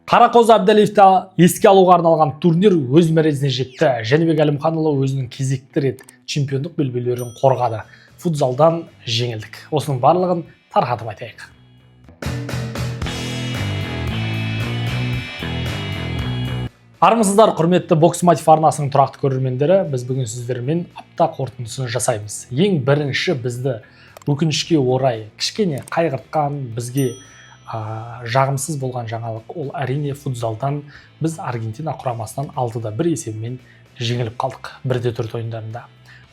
Қарақозы Әбдәлиевті еске алуға арналған турнир өз мәресіне жетті. Жәнібек Әлімханұлы өзінің кезекті рет чемпиондық белбеулерін қорғады. Футзалдан жеңілдік. Осының барлығын тарқатып айтайық. Армысыздар, құрметті Бокс Мотив арнасының тұрақты көрермендері. Біз бүгін сіздермен апта қорытындысын жасаймыз. Ең бірінші бізді өкінішке орай кішкене қайғыртқан, бізге жағымсыз болған жаңалық ол әрине футзалдан біз Аргентина құрамасынан 6-1 есебімен жеңіліп қалдық 1-4 ойындарында.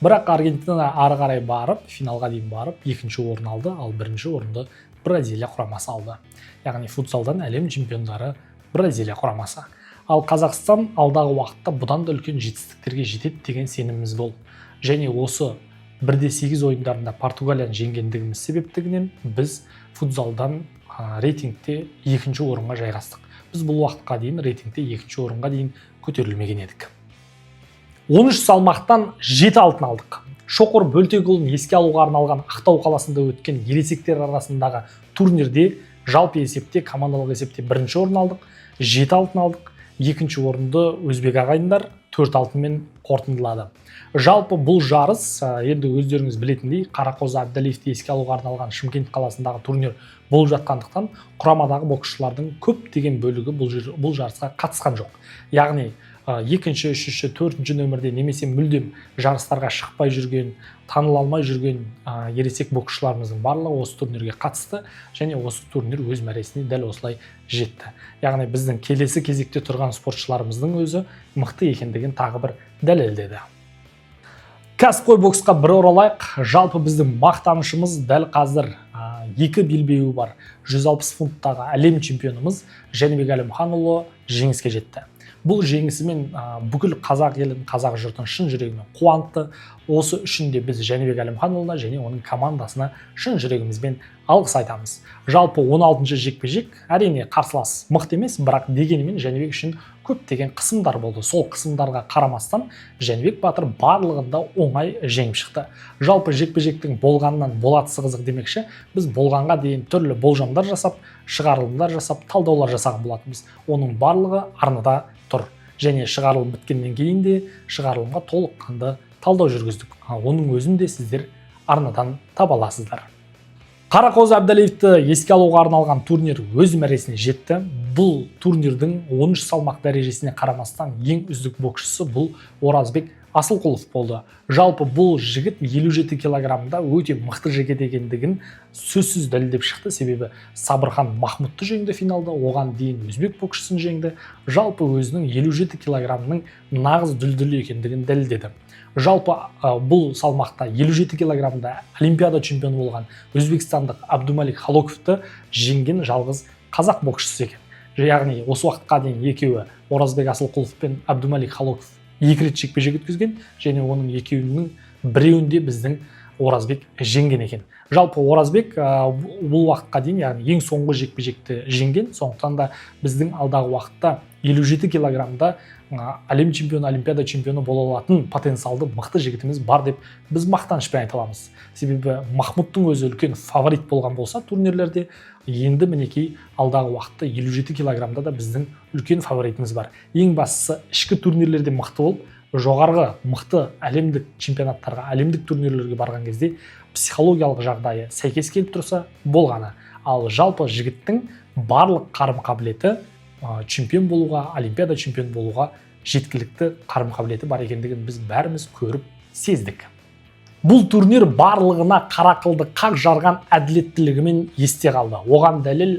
Бірақ Аргентина ары қарай барып, финалға дейін барып, екінші орын алды, ал бірінші орынды Бразилия құрамасы алды. Яғни футзалдан әлем чемпиондары Бразилия құрамасы. Ал Қазақстан алдағы уақытта бұдан да үлкен жетістіктерге жетеді деген сеніміміз бол. Және осы 1-8 ойындарында Португалияны жеңгендігіміз себептігінен біз футзалдан рейтингте екінші орынға жайғастық. Біз бұл уақытқа дейін рейтингте екінші орынға дейін көтерілмеген едік. 13 салмақтан 7 алтын алдық. Шоқыр Бөлтекұлын еске алуға арналған Ақтау қаласында өткен ересектер арасындағы турнирде жалпы есепте, командалық есепте бірінші орын алдық, 7 алтын алдық. Екінші орынды өзбек ағайындар 4 алтынмен қорытындылады. Жалпы бұл жарыс, енді өздеріңіз білетіндей, Қарақозы Әбдәлиевті еске алуға арналған Шымкент қаласындағы турнир болып жатқандықтан, құрамадағы боксшылардың көптеген бөлігі бұл жарысқа қатысқан жоқ. Яғни екінші, үшінші, төртінші нөмірде немесе мүлдем жарыстарға шықпай жүрген, таныла алмай жүрген ересек боксшыларымыздың барлығы осы турнирге қатысты және осы турнир өз мәресіне дәл осылай жетті. Яғни біздің келесі кезекте тұрған спортшыларымыздың өзі мықты екендігін тағы бір дәлелдеді. Кәсіпқой боксқа бір оралайық. Жалпы біздің мақтанышымыз дәл қазір 2 белбеуі бар 160 фунттағы әлем чемпионымыз Жәнібек Әлімханұлы жеңіске жетті. Бұл жеңісімен бүкіл қазақ елін, қазақ жұртын шын жүрегімен қуантты. Осы үшін де біз Жәнібек Әлімханұлына және оның командасына шын жүрегімізбен алғыс айтамыз. Жалпы 16-шы жекпе-жек, әрине қарсылас мықты емес, бірақ дегенмен Жәнібек үшін көптеген қысымдар болды. Сол қысымдарға қарамастан Жәнібек батыр барлығында оңай жеңіп шықты. Жалпы жекпе-жектің болғаннан болатысы қызық демекші, біз болғанға дейін түрлі болжамдар жасап, шығарылымдар жасап, талдаулар жасаған болатынбыз. Оның барлығы арнада тұр. Және шығарылым біткеннен кейін де шығарылымға толыққанды талдау жүргіздік. Оның өзін де сіздер арнадан таба аласыздар. Қарақозы Әбдәлиевті еске алуға арналған турнир өз мәресіне жетті. Бұл турнирдің 13 салмақ дәрежесіне қарамастан ең үздік боксшысы бұл Оразбек Асылқұлов болды. Жалпы бұл жігіт 57 килограммда өте мықты жігіт екендігін сөзсіз дәлелдеп шықты. Себебі Сабырхан Махмудты жеңді финалда, оған дейін өзбек боксшысын жеңді. Жалпы өзінің 57 килограммның нағыз дүлдүлі екендігін дәлелдеді. Жалпы бұл салмақта 57 килограммда олимпиада чемпионы болған өзбекстандық Абдумалик Халоковты жеңген жалғыз қазақ боксшысы екен. Яғни осы уақытқа дейін екеуі Оразбек Асылқұлов пен Абдумалик Халоков 2 рет жекпе-жек өткізген және оның екеуінің біреуінде біздің Оразбек жеңген екен. Жалпы Оразбек бұл уақытқа дейін, яғни ең соңғы жекпе-жекті жеңген, сондықтан да біздің алдағы уақытта 57 килограммда әлем чемпионы, олимпиада чемпионы бола алатын потенциалды мықты жігітіміз бар деп біз мақтанышпен айта аламыз. Себебі Махмудтың өзі үлкен фаворит болған болса турнирлерде, енді мінекей алдағы уақытта 57 килограммда да біздің үлкен фаворитіміз бар. Ең бастысы ішкі турнирлерде мықты болып, жоғарғы мықты әлемдік чемпионаттарға, әлемдік турнирлерге барған кезде психологиялық жағдайы сәйкес келіп тұрса болғаны. Ал жалпы жігіттің барлық қарым-қабілеті чемпион болуға, олимпиада чемпион болуға жеткілікті қарым-қабілеті бар екендігін біз бәріміз көріп сездік. Бұл турнир барлығына қарақылды қақ жарған әділеттілігімен есте қалды. Оған дәлел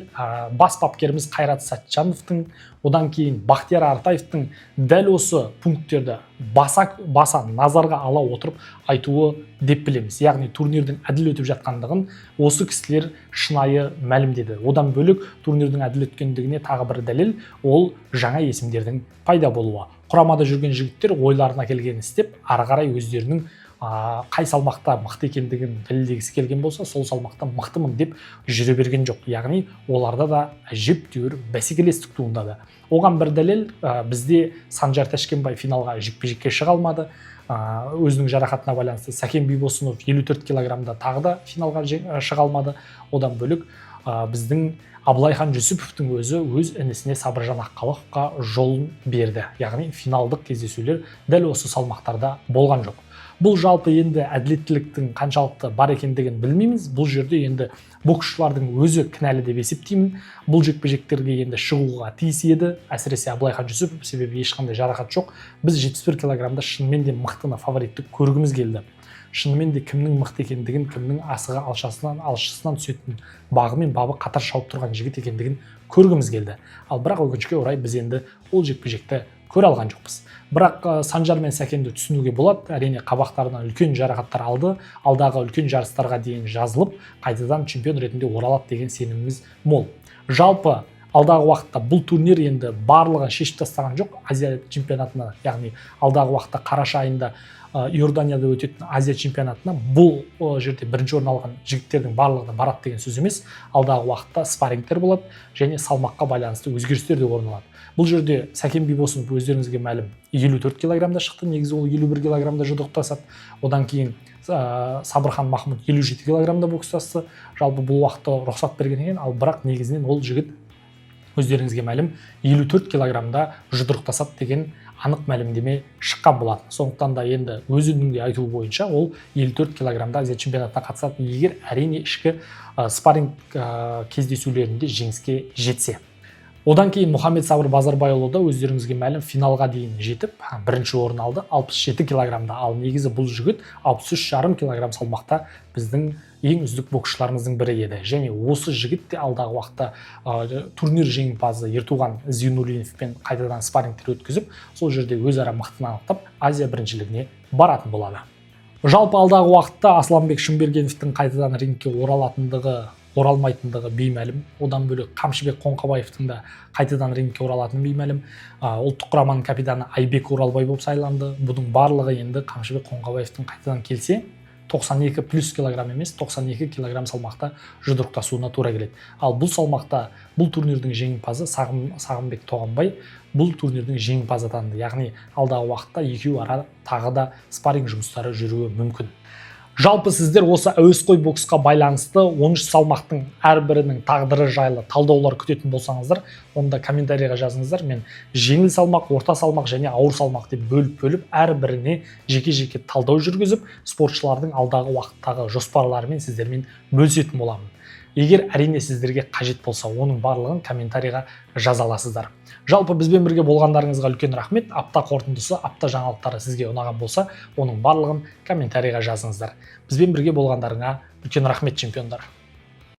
бас бапкеріміз Қайрат Сәтжановтың, одан кейін Бақтияр Артаевтың дәл осы пункттерді баса назарға ала отырып айтуы деп білеміз. Яғни турнирдің әділ өтіп жатқандығын осы кісілер шынайы мәлімдеді. Одан бөлек турнирдің әділ өткендігіне тағы бір дәлел ол жаңа есімдердің пайда болуы. Құрамада жүрген жігіттер ойларына келгенін істеп, ары қарай өздерінің қай салмақта мықты екендігін дәлелдегісі келген болса, сол салмақта мықтымын деп жүре берген жоқ. Яғни оларда да әжептәуір бәсекелестік туындады. Оған бір дәлел бізде Санжар Тәшкенбай финалға жекпе-жекке шыға алмады. Өзінің жарақатына байланысты Сәкен Бибосынов 54 килограммда тағы да финалға шыға алмады. Одан бөлек біздің Абылайхан Жүсіповтің өзі өз інісіне Сабыржан Аққалықовқа жолын берді. Яғни финалдық кездесулер дәл осы салмақтарда болған жоқ. Бұл жалпы енді әділеттіліктің қаншалықты бар екендігін білмейміз. Бұл жерде енді боксшылардың өзі кінәлі деп есептеймін. Бұл жекпе-жектерге енді шығуға тиіс еді, әсіресе Абылайхан Жүсіпов, себебі ешқандай жарақат жоқ. Біз 71 килограммда шынымен де мықтыны, фаворитті көргіміз келді. Шынымен де кімнің мықты екендігін, кімнің асығы алшысынан түсетін бағы мен бабы қатар шауып тұрған жігіт екендігін көргіміз келді. Ал бірақ өкінішке орай біз енді ол жекпе-жекті көре алған жоқпыз. Бірақ Санжар мен Сәкенді түсінуге болады. Әрине қабақтарынан үлкен жарақаттар алды, алдағы үлкен жарыстарға дейін жазылып, қайтадан чемпион ретінде оралады деген сеніміміз мол. Жалпы алдағы уақытта бұл турнир енді барлығын шешіп тастаған жоқ. Азия чемпионатына, яғни алдағы уақытта қараша айында Иорданияда өтетін Азия чемпионатына бұл жерде бірінші орын алған жігіттердің барлығына барады деген сөз емес. Алдағы уақытта спаррингтер болады және салмаққа байланысты өзгерістер де орын алады. Бұл жерде Сәкен Бибосынов өздеріңізге мәлім 54 килограммда шықты, негізі ол 51 килограммда жұдырықтасады. Одан кейін Сабырхан Махмұд 57 килограммда бокстасты. Жалпы бұл уақытта рұқсат берген екен, ал бірақ негізінен ол жігіт өздеріңізге мәлім 54 килограммда жұдырықтасады деген анық мәлімдеме шыққан болатын. Сондықтан да енді өзінің де айтуы бойынша ол 54 килограммда Азия чемпионатына қатысады, егер әрине ішкі спарринг кездесулерінде жеңіске жетсе. Одан кейін Мұхаммед Сабыр Базарбайұлы да өздеріңізге мәлім финалға дейін жетіп, бірінші орын алды 67 килограммда. Ал негізі бұл жігіт 63,5 килограмм салмақта біздің ең үздік боксшыларымыздың бірі еді. Және осы жігіт те алдағы уақытта турнир жеңімпазы Ертуған Зейнуллиновпен қайтадан спаррингтер өткізіп, сол жерде өзара мықтыны анықтап, Азия біріншілігіне баратын болады. Жалпы алдағы уақытта Асланбек Шынбергеновтің қайтадан рингке оралмайтындығы беймәлім. Одан бөлек Қамшыбек Қоңқабаевтың да қайтадан рингке оралатыны беймәлім. Ұлттық құраманың капитаны Айбек Оралбай болып сайланды. Бұның барлығы енді Қамшыбек Қоңқабаевтың қайтадан келсе 92 плюс килограмм емес, 92 килограмм салмақта жұдырықтасуына тура келеді. Ал бұл салмақта бұл турнирдің жеңімпазы Сағынбек Тоғанбай бұл турнирдің жеңімпазы атанды. Яғни алдағы уақытта екеуі ара тағы да спарринг жұмыстары жүруі мүмкін. Жалпы сіздер осы әуесқой боксқа байланысты 13 салмақтың әрбірінің тағдыры жайлы талдаулар күтетін болсаңыздар, онда комментарийға жазыңыздар. Мен жеңіл салмақ, орта салмақ және ауыр салмақ деп бөліп әрбіріне жеке-жеке талдау жүргізіп, спортшылардың алдағы уақыттағы жоспарларымен сіздермен бөлісетін боламын. Егер әрине сіздерге қажет болса, оның барлығын комментарийға жаза аласыздар. Жалпы бізбен бірге болғандарыңызға үлкен рахмет. Апта қорытындысы, апта жаңалықтары сізге ұнаған болса, оның барлығын комментарийға жазыңыздар. Бізбен бірге болғандарыңа үлкен рахмет, чемпиондар.